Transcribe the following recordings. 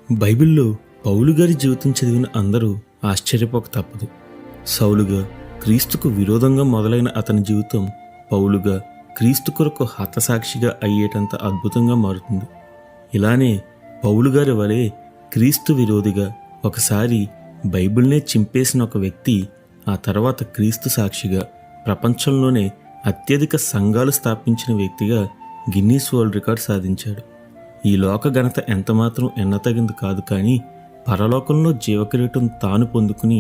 బైబిల్లో పౌలు గారి జీవితం చదివిన అందరూ ఆశ్చర్యపోక తప్పదు. సౌలుగా క్రీస్తుకు విరోధంగా మొదలైన అతని జీవితం పౌలుగా క్రీస్తు కొరకు హతసాక్షిగా అయ్యేటంత అద్భుతంగా మారుతుంది. ఇలానే పౌలు గారి వలె క్రీస్తు విరోధిగా ఒకసారి బైబిల్నే చింపేసిన ఒక వ్యక్తి ఆ తర్వాత క్రీస్తు సాక్షిగా ప్రపంచంలోనే అత్యధిక సంఘాలు స్థాపించిన వ్యక్తిగా గిన్నీస్ వరల్డ్ రికార్డ్ సాధించాడు. ఈ లోక ఘనత ఎంతమాత్రం ఎన్నతగింది కాదు, కానీ పరలోకంలో జీవకిరీటం తాను పొందుకుని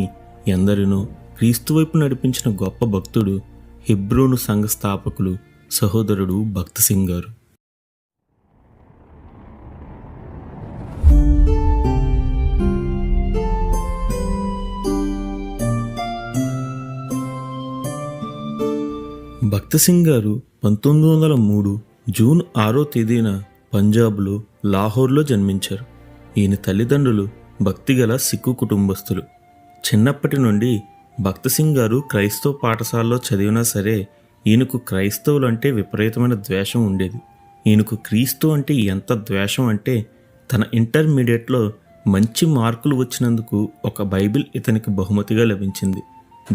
ఎందరినో క్రీస్తు వైపు నడిపించిన గొప్ప భక్తుడు హెబ్రోను సంఘ స్థాపకులు సహోదరుడు భక్త్ సింగ్ గారు. భక్త్ సింగ్ గారు 1903 జూన్ 6వ తేదీన పంజాబ్లో లాహోర్లో జన్మించారు. ఈయన తల్లిదండ్రులు భక్తిగల సిక్కు కుటుంబస్తులు. చిన్నప్పటి నుండి భక్త్ సింగ్ గారు క్రైస్తవ పాఠశాలలో చదివినా సరే ఈయనకు క్రైస్తవులు అంటే విపరీతమైన ద్వేషం ఉండేది. ఈయనకు క్రీస్తు అంటే ఎంత ద్వేషం అంటే తన ఇంటర్మీడియట్లో మంచి మార్కులు వచ్చినందుకు ఒక బైబిల్ ఇతనికి బహుమతిగా లభించింది.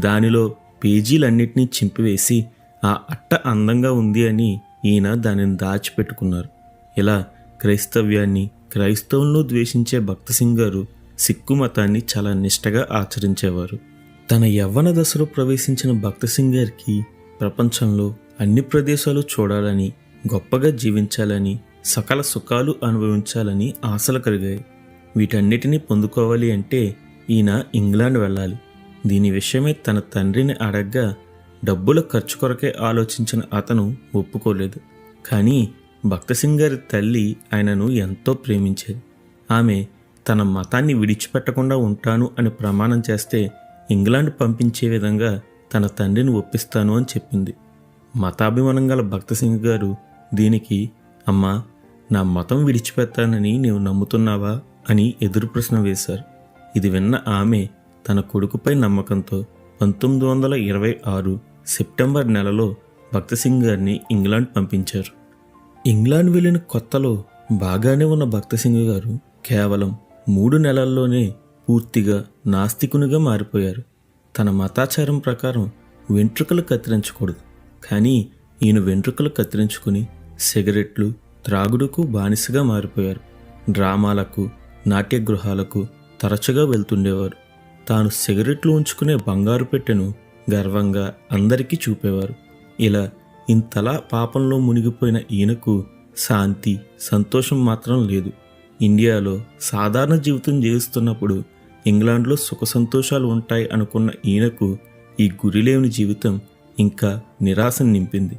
దానిలో పేజీలన్నిటినీ చింపివేసి ఆ అట్ట అందంగా ఉంది అని ఈయన దానిని దాచిపెట్టుకున్నారు. ఇలా క్రైస్తవ్యాన్ని క్రైస్తవులను ద్వేషించే భక్త్ సింగ్ గారు సిక్కు మతాన్ని చాలా నిష్టగా ఆచరించేవారు. తన యవ్వన దశలో ప్రవేశించిన భక్త్ సింగ్ గారికి ప్రపంచంలో అన్ని ప్రదేశాలు చూడాలని, గొప్పగా జీవించాలని, సకల సుఖాలు అనుభవించాలని ఆశలు కలిగాయి. వీటన్నిటినీ పొందుకోవాలి అంటే ఈయన ఇంగ్లాండ్ వెళ్ళాలి. దీని విషయమై తన తండ్రిని అడగ్గా డబ్బుల ఖర్చు కొరకే ఆలోచించిన అతను ఒప్పుకోలేదు. కానీ భక్త్ సింగ్ గారి తల్లి ఆయనను ఎంతో ప్రేమించేది. ఆమె తన మతాన్ని విడిచిపెట్టకుండా ఉంటాను అని ప్రమాణం చేస్తే ఇంగ్లాండ్ పంపించే విధంగా తన తండ్రిని ఒప్పిస్తాను అని చెప్పింది. మతాభిమానం గల భక్త్ సింగ్ గారు దీనికి, అమ్మా, నా మతం విడిచిపెట్టానని నీవు నమ్ముతున్నావా అని ఎదురు ప్రశ్న వేశారు. ఇది విన్న ఆమె తన కొడుకుపై నమ్మకంతో 1926 సెప్టెంబర్ నెలలో భక్త్ సింగ్ గారిని ఇంగ్లాండ్ పంపించారు. ఇంగ్లాండ్ వెళ్ళిన కొత్తలో బాగానే ఉన్న భక్త్ సింగ్ గారు కేవలం 3 నెలల్లోనే పూర్తిగా నాస్తికునిగా మారిపోయారు. తన మతాచారం ప్రకారం వెంట్రుకలు కత్తిరించకూడదు, కానీ ఈయన వెంట్రుకలు కత్తిరించుకుని సిగరెట్లు, త్రాగుడుకు బానిసగా మారిపోయారు. డ్రామాలకు, నాట్యగృహాలకు తరచుగా వెళ్తుండేవారు. తాను సిగరెట్లు ఉంచుకునే బంగారు పెట్టెను గర్వంగా అందరికీ చూపేవారు. ఇలా ఇంతలా పాపంలో మునిగిపోయిన ఈయనకు శాంతి, సంతోషం మాత్రం లేదు. ఇండియాలో సాధారణ జీవితం జీవిస్తున్నప్పుడు ఇంగ్లాండ్లో సుఖ సంతోషాలు ఉంటాయి అనుకున్న ఈయనకు ఈ గురిలేని జీవితం ఇంకా నిరాశను నింపింది.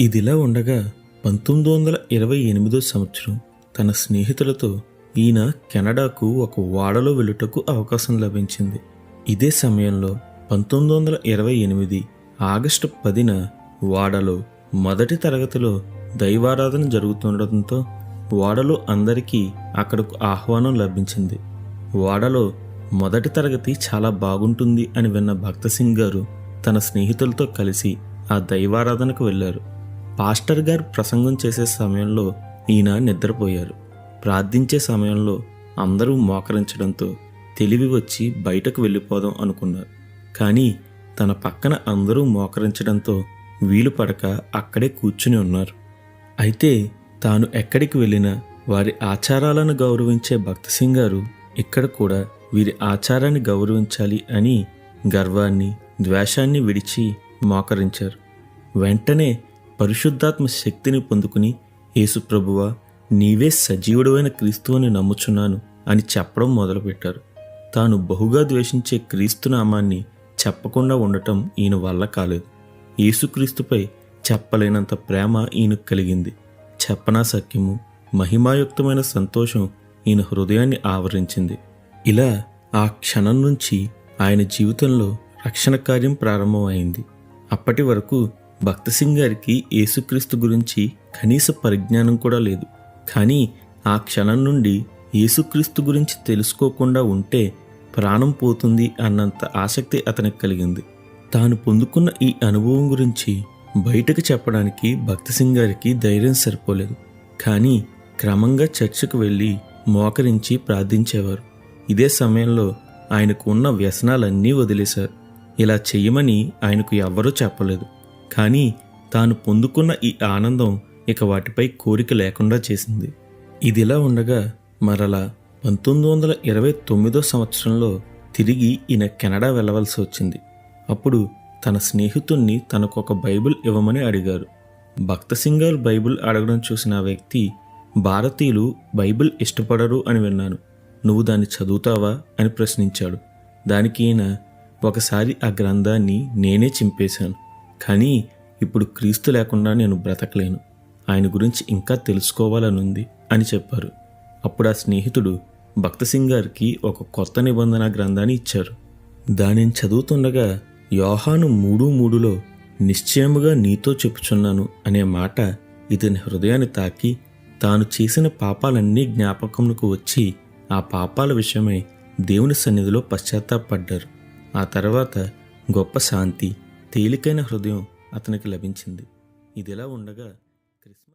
ఇదిలా ఉండగా 1928 సంవత్సరం తన స్నేహితులతో ఈయన కెనడాకు ఒక ఓడలో వెళ్ళుటకు అవకాశం లభించింది. ఇదే సమయంలో 1928 ఆగస్టు 10న ఓడలో మొదటి తరగతిలో దైవారాధన జరుగుతుండటంతో ఓడలో అందరికీ అక్కడకు ఆహ్వానం లభించింది. ఓడలో మొదటి తరగతి చాలా బాగుంటుంది అని విన్న భక్త్ సింగ్ గారు తన స్నేహితులతో కలిసి ఆ దైవారాధనకు వెళ్ళారు. పాస్టర్ గారు ప్రసంగం చేసే సమయంలో ఈయన నిద్రపోయారు. ప్రార్థించే సమయంలో అందరూ మోకరించడంతో తెలివి వచ్చి బయటకు వెళ్ళిపోదాం అనుకున్నారు. కానీ తన పక్కన అందరూ మోకరించడంతో వీలు పడక అక్కడే కూర్చుని ఉన్నారు. అయితే తాను ఎక్కడికి వెళ్ళినా వారి ఆచారాలను గౌరవించే భక్త్ సింగ్ గారు ఇక్కడ కూడా వీరి ఆచారాన్ని గౌరవించాలి అని గర్వాన్ని, ద్వేషాన్ని విడిచి మోకరించారు. వెంటనే పరిశుద్ధాత్మ శక్తిని పొందుకుని, యేసు ప్రభువా, నీవే సజీవుడైన క్రీస్తువుని నమ్ముచున్నాను అని చెప్పడం మొదలుపెట్టారు. తాను బహుగా ద్వేషించే క్రీస్తు నామాన్ని చెప్పకుండా ఉండటం ఈయన వల్ల కాలేదు. యేసుక్రీస్తుపై చెప్పలేనంత ప్రేమ ఈయనకు కలిగింది. చెప్పనా సఖ్యము, మహిమాయుక్తమైన సంతోషం ఈయన హృదయాన్ని ఆవరించింది. ఇలా ఆ క్షణం నుంచి ఆయన జీవితంలో రక్షణ కార్యం ప్రారంభమైంది. అప్పటి వరకు భక్త్ సింగ్ గారికి యేసుక్రీస్తు గురించి కనీస పరిజ్ఞానం కూడా లేదు. కానీ ఆ క్షణం నుండి యేసుక్రీస్తు గురించి తెలుసుకోకుండా ఉంటే ప్రాణం పోతుంది అన్నంత ఆసక్తి అతనికి కలిగింది. తాను పొందుకున్న ఈ అనుభవం గురించి బయటకు చెప్పడానికి భక్త్ సింగ్ గారికి ధైర్యం సరిపోలేదు. కానీ క్రమంగా చర్చికి వెళ్ళి మోకరించి ప్రార్థించేవారు. ఇదే సమయంలో ఆయనకు ఉన్న వ్యసనాలన్నీ వదిలేశారు. ఇలా చెయ్యమని ఆయనకు ఎవ్వరూ చెప్పలేదు. కానీ తాను పొందుకున్న ఈ ఆనందం ఇక వాటిపై కోరిక లేకుండా చేసింది. ఇదిలా ఉండగా మరలా 1929 సంవత్సరంలో తిరిగి ఈయన కెనడా వెళ్ళవలసి వచ్చింది. అప్పుడు తన స్నేహితుణ్ణి తనకొక బైబిల్ ఇవ్వమని అడిగారు. భక్తసింగ్ గారు బైబిల్ అడగడం చూసిన ఆ వ్యక్తి, భారతీయులు బైబిల్ ఇష్టపడరు అని విన్నాను, నువ్వు దాన్ని చదువుతావా అని ప్రశ్నించాడు. దానికి ఈయన, ఒకసారి ఆ గ్రంథాన్ని నేనే చింపేశాను, కానీ ఇప్పుడు క్రీస్తు లేకుండా నేను బ్రతకలేను, ఆయన గురించి ఇంకా తెలుసుకోవాలనుంది అని చెప్పారు. అప్పుడు ఆ స్నేహితుడు భక్తసింగ్ గారికి ఒక కొత్త నిబంధన గ్రంథాన్ని ఇచ్చారు. దానిని చదువుతుండగా యోహాను 3:3లో నిశ్చయముగా నీతో చెప్పుచున్నాను అనే మాట ఇతని హృదయాన్ని తాకి తాను చేసిన పాపాలన్నీ జ్ఞాపకమునకు వచ్చి ఆ పాపాల విషయమై దేవుని సన్నిధిలో పశ్చాత్తాపడ్డారు. ఆ తర్వాత గొప్ప శాంతి, తేలికైన హృదయం అతనికి లభించింది. ఇదిలా ఉండగా క్రిస్మస్